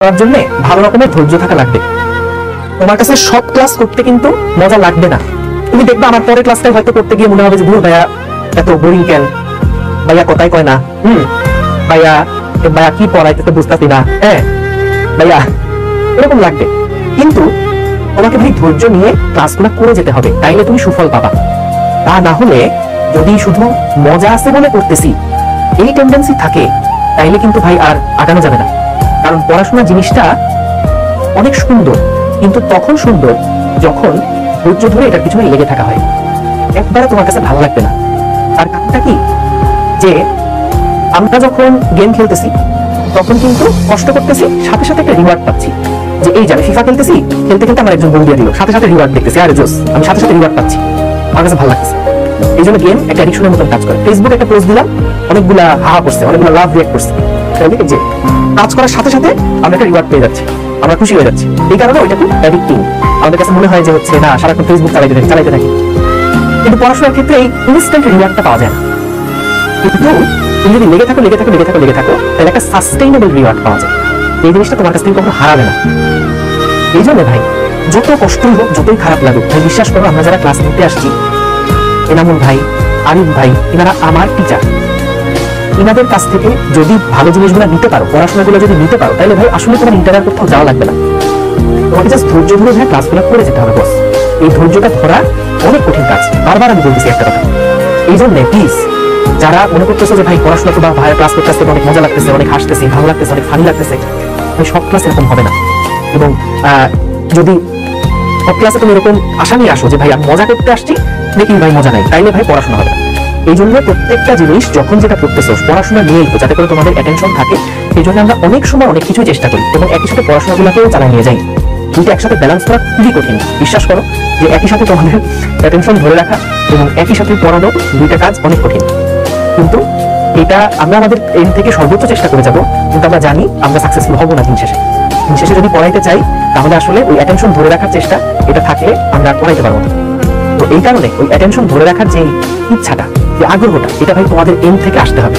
করার জন্য ভালো রকমের ধৈর্য থাকা লাগবে। তোমার কাছে সব ক্লাস করতে কিন্তু মজা লাগবে না। তুমি দেখবে আমার পরের ক্লাসটা হয়তো করতে গিয়ে মনে হবে যে ধুর ভাইয়া এত বোরিং কেন, ভাইয়া কথাই কয় না, ভাইয়া ভাইয়া কি পড়াইতে বুঝতেছি না, হ্যাঁ ভাইয়া এরকম লাগবে। কিন্তু তোমাকে ভাই ধৈর্য নিয়ে ক্লাসগুলো করে যেতে হবে, তাইলে তুমি সুফল পাবা। তা না হলে যদি শুধু মজা আছে বলে করতেছি এই টেন্ডেন্সি থাকে, তাইলে কিন্তু ভাই আর আগানো যাবে না। কারণ পড়াশোনা জিনিসটা অনেক সুন্দর, কিন্তু তখন সুন্দর যখন ধৈর্য ধরে এটার পিছনে লেগে থাকা হয়। একবারে তোমার কাছে ভালো লাগবে না। আর কারণটা কি, যে আমরা যখন গেম খেলতেছি তখন কিন্তু কষ্ট করতেছি, সাথে সাথে একটা রিওয়ার্ড পাচ্ছি। যে এই যে আমি ফিফা খেলতেছি, খেলতে খেলতে আমার একজন বন্ধু দিয়ে দিল, সাথে সাথে রিওয়ার্ড দেখতেছি, আরে জোস, আমি সাথে সাথে রিওয়ার্ড পাচ্ছি, আমার কাছে ভালো লাগছে। এই জন্য গেম একটা অ্যাডিকশনের মতন কাজ করে। ফেসবুকে একটা পোস্ট দিলাম, অনেকগুলা হাহা করছে, অনেকগুলো লাভ রিঅ্যাক্ট করছে, যে কাজ করার সাথে সাথে আমরা একটা রিওয়ার্ড পেয়ে যাচ্ছি, আমরা খুশি হয়ে যাচ্ছি। এই কারণে ওইটা খুব অ্যাডিক্টিং। আমাদের কাছে মনে হয় যে হচ্ছে না, সারাক্ষণ ফেসবুক চালাইতে থাকি। কিন্তু পড়াশোনার ক্ষেত্রে এই ইনস্ট্যান্ট রিওয়ার্ডটা পাওয়া যায় না। কিন্তু তুমি যদি লেগে থাকো তাহলে একটা সাস্টেইনেবল রিওয়ার্ড পাওয়া যায়। এই জিনিসটা তোমার কাছ থেকে কখনো হারাবে না। এই জন্য ভাই যত কষ্টই হোক, যতই খারাপ লাগুক, ভাই বিশ্বাস করো, আমরা যারা ক্লাস নিতে আসছি, এনামুল ভাই, আরিফ ভাই, এনারা আমার টিচার। ইনাদের কাছ থেকে যদি ভালো জিনিসগুলো নিতে পারো, পড়াশোনাগুলো যদি নিতে পারো, তাহলে ভাই আসলে তোমার ইন্টারভিউ কোথাও যাওয়া লাগবে না। তোমাকে জাস্ট ধৈর্য ধরে ভাই ক্লাসগুলো করে যেতে হবে বস। এই ধৈর্যটা ধরা অনেক কঠিন কাজ, বারবার আমি বলতেছি একটা কথা। এই জন্য প্লিজ যারা মনে করতেছো যে ভাই পড়াশোনা বা ভাই ক্লাস করতে আসতে অনেক মজা লাগতেছে, অনেক হাসতেছে, ভালো লাগতেছে, অনেক ফানি লাগতেছে, ভাই সব ক্লাস এরকম হবে না। এবং যদি সব ক্লাসে তুমি এরকম আশা নিয়ে আসো যে ভাই আমি মজা করতে আসছি, দেখি ভাই মজা নাই, তাইলে ভাই পড়াশোনা হবে না। এই জন্য প্রত্যেকটা জিনিস যখন যেটা করতেছো পড়াশোনা নিয়েই তো, যাতে করে তোমাদের অ্যাটেনশন থাকে। এই জন্য আমরা অনেক সময় অনেক কিছু চেষ্টা করি এবং একই সাথে পড়াশোনাগুলোকেও চালিয়ে নিয়ে যাই। দুইটা একসাথে ব্যালেন্স করা খুবই কঠিন। বিশ্বাস করো যে একই সাথে তোমাদের অ্যাটেনশন ধরে রাখা এবং একই সাথে পড়ানো, দুইটা কাজ অনেক কঠিন। কিন্তু এটা আমরা আমাদের এন্ড থেকে সর্বোচ্চ চেষ্টা করে যাব, কিন্তু আমরা জানি আমরা সাকসেসফুল হব না দিন শেষে। দিন শেষে যদি পড়াইতে চাই, তাহলে আসলে ওই অ্যাটেনশন ধরে রাখার চেষ্টা, এটা থাকলে আমরা পড়াইতে পারবো না। তো এই কারণে ওই অ্যাটেনশন ধরে রাখার যে ইচ্ছাটা, যে আগ্রহটা, এটা ভাই তোমাদের এন্ড থেকে আসতে হবে।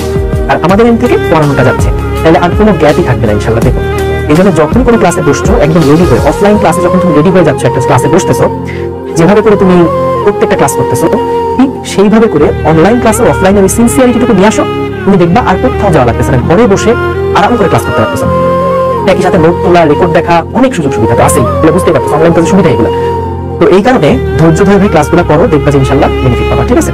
আর আমাদের এন্ড থেকে পড়ানোটা যাচ্ছে, তাহলে আর কোনো গ্যাপই থাকবে না ইনশাল্লাহ। দেখো, এই জন্য যখন কোনো ক্লাসে বসছো, একদম রেডি হয়ে, অফলাইন ক্লাসে যখন তুমি রেডি হয়ে যাচ্ছ, একটা ক্লাসে বসতেছো, যেভাবে করে তুমি প্রত্যেকটা ক্লাস করতেছো, ঠিক সেইভাবে করে অনলাইন ক্লাসে অফলাইনে ওই সিনসিয়ারিটিটুকু নিয়ে আসো। তুমি দেখবা আর কোথাও যাওয়া লাগতেছে না, ঘরে বসে আরাম করে ক্লাস করতে পারতেছো। একই সাথে নোট তোলা, রেকর্ড দেখা, অনেক সুযোগ সুবিধা তো আছেই, এগুলো বুঝতেই পারছো, অনলাইন ক্লাসের সুবিধা এগুলো। তো এই কারণে ধৈর্য ধরে ক্লাসগুলো করো, দেখবা যে ইনশাল্লাহ বেনিফিট পাবা। ঠিক আছে।